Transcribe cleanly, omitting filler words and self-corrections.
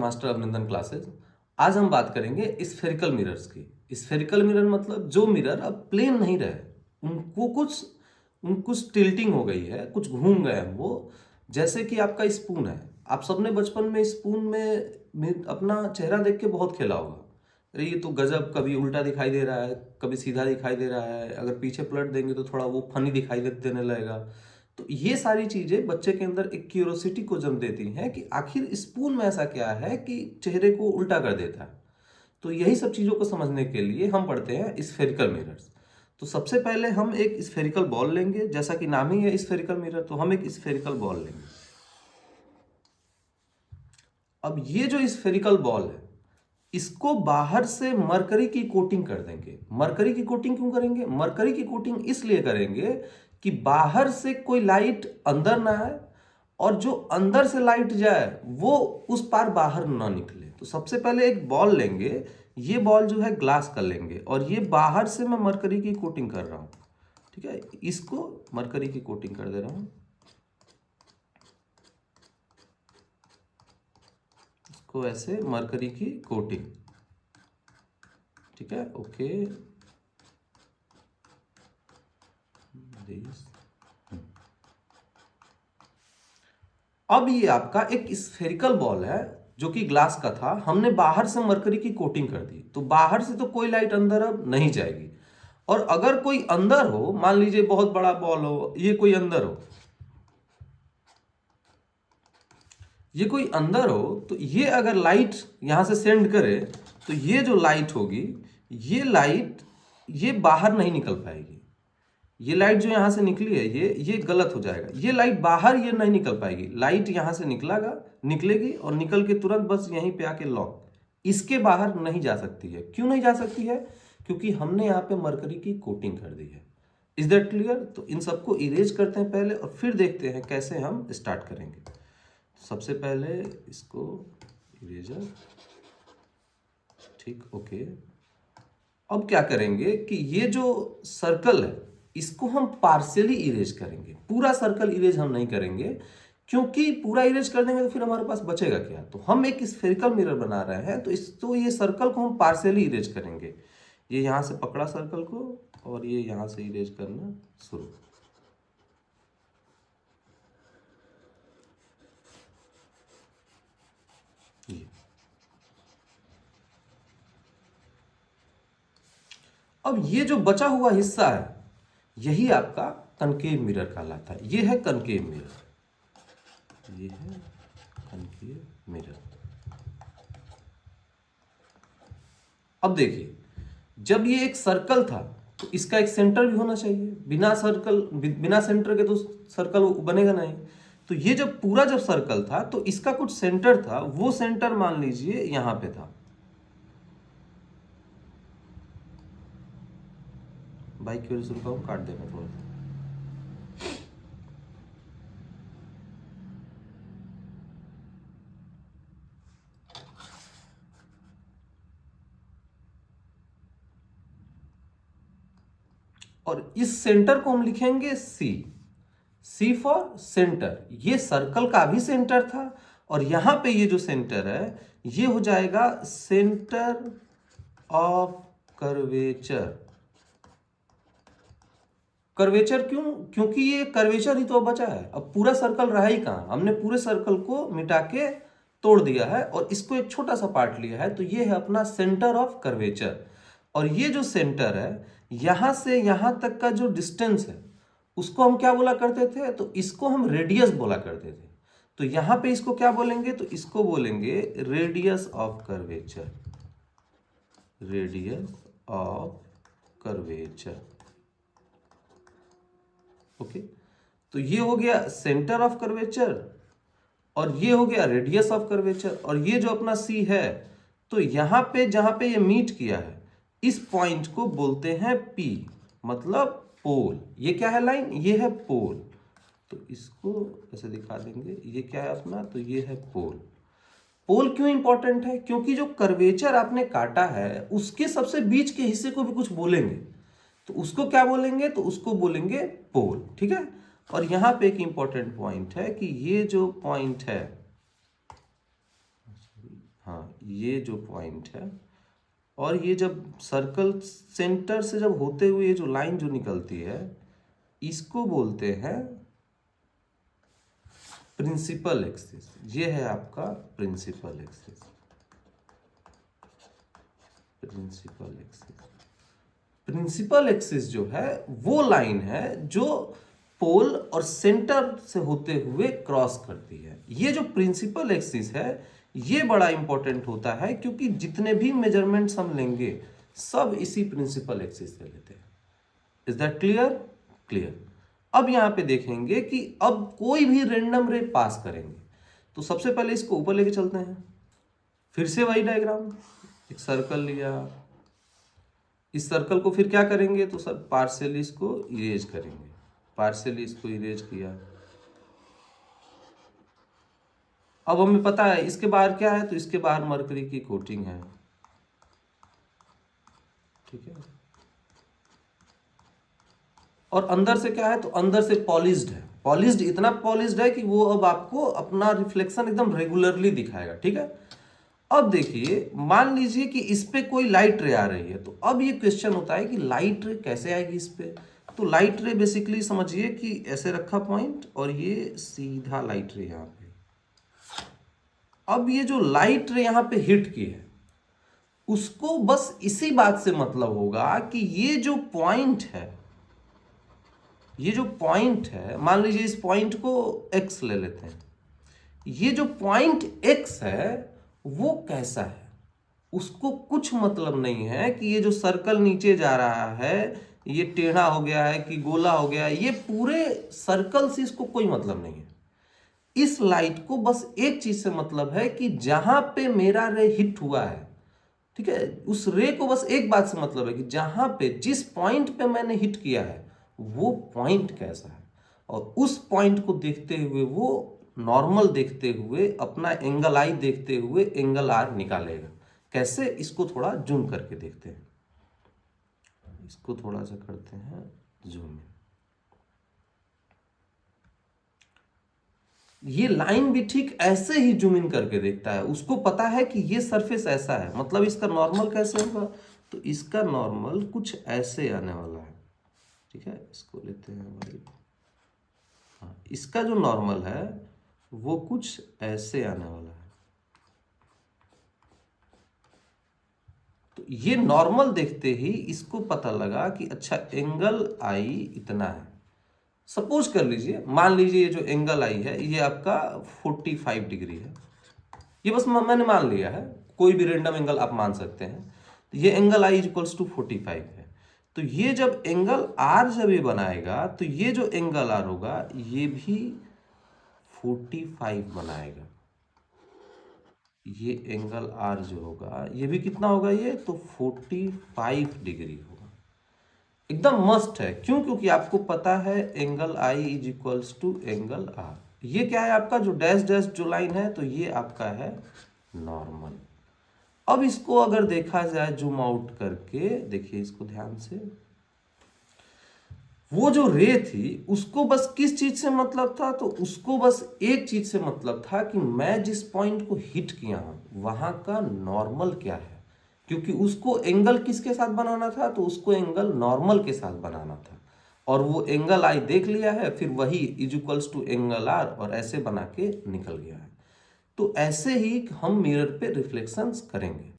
Master अभिनंदन classes. आज हम बात करेंगे स्फेरिकल मिरर्स की। स्फेरिकल मिरर मतलब जो मिरर अब प्लेन नहीं रहे, उनको कुछ टिल्टिंग हो गई है, कुछ घूम गए हैं वो। जैसे कि आपका स्पून है, आप सबने बचपन में स्पून में अपना चेहरा देख के बहुत खेला होगा। अरे ये तो गजब, कभी उल्टा दिखाई दे रहा है, कभी सीधा दिखाई दे रहा है, अगर पीछे पलट देंगे तो थोड़ा वो फनी दिखाई देने लगेगा। तो ये सारी चीजें बच्चे के अंदर एक क्यूरोसिटी को जन्म देती हैं कि आखिर स्पून में ऐसा क्या है कि चेहरे को उल्टा कर देता है। तो यही सब चीजों को समझने के लिए हम पढ़ते हैं स्फेरिकल मिरर्स। तो सबसे पहले हम एक स्फेरिकल बॉल लेंगे, जैसा कि नाम ही है स्फेरिकल मिरर, तो हम एक स्फेरिकल बॉल लेंगे। अब ये जो स्फेरिकल बॉल है, इसको बाहर से मरकरी की कोटिंग कर देंगे। मरकरी की कोटिंग क्यों करेंगे? मरकरी की कोटिंग इसलिए करेंगे कि बाहर से कोई लाइट अंदर ना आए और जो अंदर से लाइट जाए वो उस पार बाहर ना निकले। तो सबसे पहले एक बॉल लेंगे, ये बॉल जो है ग्लास का लेंगे और ये बाहर से मैं मरकरी की कोटिंग कर रहा हूं। ठीक है, इसको मरकरी की कोटिंग कर दे रहा हूं, इसको ऐसे मरकरी की कोटिंग। ठीक है, ओके दिस। अब ये आपका एक स्फेरिकल बॉल है जो कि ग्लास का था, हमने बाहर से मरकरी की कोटिंग कर दी, तो बाहर से तो कोई लाइट अंदर अब नहीं जाएगी। और अगर कोई अंदर हो, मान लीजिए बहुत बड़ा बॉल हो, ये कोई अंदर हो, ये कोई अंदर हो, तो ये अगर लाइट यहां से सेंड करे तो ये जो लाइट होगी, ये लाइट ये बाहर नहीं निकल पाएगी। ये लाइट जो यहां से निकली है ये गलत हो जाएगा। ये लाइट बाहर ये नहीं निकल पाएगी, लाइट यहां से निकलेगी और निकल के तुरंत बस यहीं पे आके लॉक, इसके बाहर नहीं जा सकती है। क्यों नहीं जा सकती है? क्योंकि हमने यहाँ पे मरकरी की कोटिंग कर दी है। Is that clear? तो इन सबको इरेज करते हैं पहले और फिर देखते हैं कैसे हम स्टार्ट करेंगे। सबसे पहले इसको इरेजर, ठीक, ओके। अब क्या करेंगे कि ये जो सर्कल है इसको हम पार्शियली इरेज करेंगे, पूरा सर्कल इरेज हम नहीं करेंगे, क्योंकि पूरा इरेज कर देंगे तो फिर हमारे पास बचेगा क्या। तो हम एक स्फेरिकल मिरर बना रहे हैं, तो ये सर्कल को हम पार्शियली इरेज करेंगे। ये यहां से पकड़ा सर्कल को और ये यहां से इरेज करना शुरू। अब ये जो बचा हुआ हिस्सा है यही आपका कनकेव मिरर कहलाता है। ये है कनकेव मिरर, ये है कनकेव मिरर। अब देखिए, जब ये एक सर्कल था तो इसका एक सेंटर भी होना चाहिए। बिना सेंटर के तो सर्कल बनेगा नहीं। तो ये जब पूरा जब सर्कल था तो इसका कुछ सेंटर था, वो सेंटर मान लीजिए यहां पे था। बाइक की वजह से रुका हूं, काट देना थोड़ा सा। और इस सेंटर को हम लिखेंगे सी फॉर सेंटर। ये सर्कल का भी सेंटर था और यहां पे ये जो सेंटर है ये हो जाएगा सेंटर ऑफ कर्वेचर। कर्वेचर क्यों? क्योंकि ये कर्वेचर ही तो बचा है, अब पूरा सर्कल रहा ही कहां। हमने पूरे सर्कल को मिटा के तोड़ दिया है और इसको एक छोटा सा पार्ट लिया है, तो ये है अपना सेंटर ऑफ कर्वेचर। और ये जो सेंटर है यहां से यहां तक का जो डिस्टेंस है उसको हम क्या बोला करते थे? तो इसको हम रेडियस बोला करते थे। तो यहां पे इसको क्या बोलेंगे? तो इसको बोलेंगे radius of curvature, radius of curvature. Okay, तो ये हो गया सेंटर ऑफ कर्वेचर और ये हो गया रेडियस ऑफ कर्वेचर। और ये जो अपना सी है, तो यहां पे जहां पे ये मीट किया है इस पॉइंट को बोलते हैं पी, मतलब पोल। ये क्या है? लाइन, ये है पोल। तो इसको ऐसे दिखा देंगे, ये क्या है अपना? तो ये है पोल। पोल क्यों इंपॉर्टेंट है? क्योंकि जो कर्वेचर आपने काटा है उसके सबसे बीच के हिस्से को भी कुछ बोलेंगे, तो उसको क्या बोलेंगे? तो उसको बोलेंगे पोल। ठीक है, और यहां पे एक इंपॉर्टेंट पॉइंट है कि ये जो पॉइंट है हाँ, ये जो पॉइंट है, और ये जब सर्कल सेंटर से जब होते हुए ये जो लाइन जो निकलती है, इसको बोलते हैं प्रिंसिपल एक्सिस। ये है आपका principal axis. Principal axis, principal axis जो है वो लाइन है जो पोल और सेंटर से होते हुए क्रॉस करती है। ये जो प्रिंसिपल एक्सिस है ये बड़ा इंपॉर्टेंट होता है, क्योंकि जितने भी मेजरमेंट्स हम लेंगे सब इसी प्रिंसिपल एक्सिस से लेते हैं। Is that clear? क्लियर। अब यहां पे देखेंगे कि अब कोई भी रैंडम रे पास करेंगे तो सबसे पहले इसको ऊपर लेके चलते हैं। फिर से वही डायग्राम, एक सर्कल लिया, इस सर्कल को फिर क्या करेंगे तो सर पार्शियली इसको इरेज करेंगे। पार्शियली इसको इरेज किया। अब हमें पता है इसके बाहर क्या है, तो इसके बाहर मरकरी की कोटिंग है, ठीक है। और अंदर से क्या है, तो अंदर से पॉलिश्ड है। पॉलिश्ड, इतना पॉलिश्ड है कि वो अब आपको अपना रिफ्लेक्शन एकदम रेगुलरली दिखाएगा, ठीक है। अब देखिए, मान लीजिए कि इस पे कोई लाइट रे आ रही है, तो अब ये क्वेश्चन होता है कि लाइट रे कैसे आएगी इस पे। तो लाइट रे बेसिकली समझिए कि ऐसे रखा पॉइंट और ये सीधा लाइट रे यहाँ पे। अब ये जो लाइट रे यहाँ पे हिट की है उसको बस इसी बात से मतलब होगा कि ये जो पॉइंट है, ये जो पॉइंट है, मान लीजिए इस पॉइंट को x ले लेते हैं। ये जो पॉइंट x है वो कैसा है, उसको कुछ मतलब नहीं है कि ये जो सर्कल नीचे जा रहा है ये टेढ़ा हो गया है कि गोला हो गया है, ये पूरे सर्कल से इसको कोई मतलब नहीं है। इस लाइट को बस एक चीज से मतलब है कि जहां पे मेरा रे हिट हुआ है, ठीक है, उस रे को बस एक बात से मतलब है कि जहां पे, जिस पॉइंट पे मैंने हिट किया है वो पॉइंट कैसा है, और उस पॉइंट को देखते हुए वो नॉर्मल देखते हुए अपना एंगल आई देखते हुए एंगल आर निकालेगा। कैसे, इसको थोड़ा जूम करके देखते हैं। इसको थोड़ा सा करते हैं जूम इन। ये लाइन भी ठीक ऐसे ही जूम इन करके देखता है, उसको पता है कि ये सरफेस ऐसा है, मतलब इसका नॉर्मल कैसे होगा, तो इसका नॉर्मल कुछ ऐसे आने वाला है, ठीक है। इसको लेते हैं भाई, हाँ, इसका जो नॉर्मल है वो कुछ ऐसे आने वाला है। तो ये नॉर्मल देखते ही इसको पता लगा कि अच्छा एंगल आई इतना है। सपोज कर लीजिए, मान लीजिए ये जो एंगल आई है ये आपका 45 डिग्री है। ये बस मैंने मान लिया है, कोई भी रेंडम एंगल आप मान सकते हैं। तो ये एंगल आई इक्वल्स टू 45 है। तो ये जब एंगल आर जब ये बनाएगा तो ये जो एंगल आर होगा ये भी 45 बनाएगा। ये एंगल आर जो होगा ये भी कितना होगा, ये तो 45 डिग्री होगा। एकदम मस्ट है, क्यों? क्योंकि आपको पता है angle I is equals to angle R. ये क्या है आपका जो डैश डैश जो लाइन है, तो ये आपका है नॉर्मल। अब इसको अगर देखा जाए जूम आउट करके, देखिए इसको ध्यान से, वो जो रे थी उसको बस किस चीज से मतलब था, तो उसको बस एक चीज से मतलब था कि मैं जिस पॉइंट को हिट किया हूं वहां का नॉर्मल क्या है, क्योंकि उसको एंगल किसके साथ बनाना था, तो उसको एंगल नॉर्मल के साथ बनाना था। और वो एंगल आई देख लिया है, फिर वही is equals to angle R और ऐसे बना के निकल गया है। तो ऐसे ही हम मिरर पे रिफ्लेक्शंस करेंगे।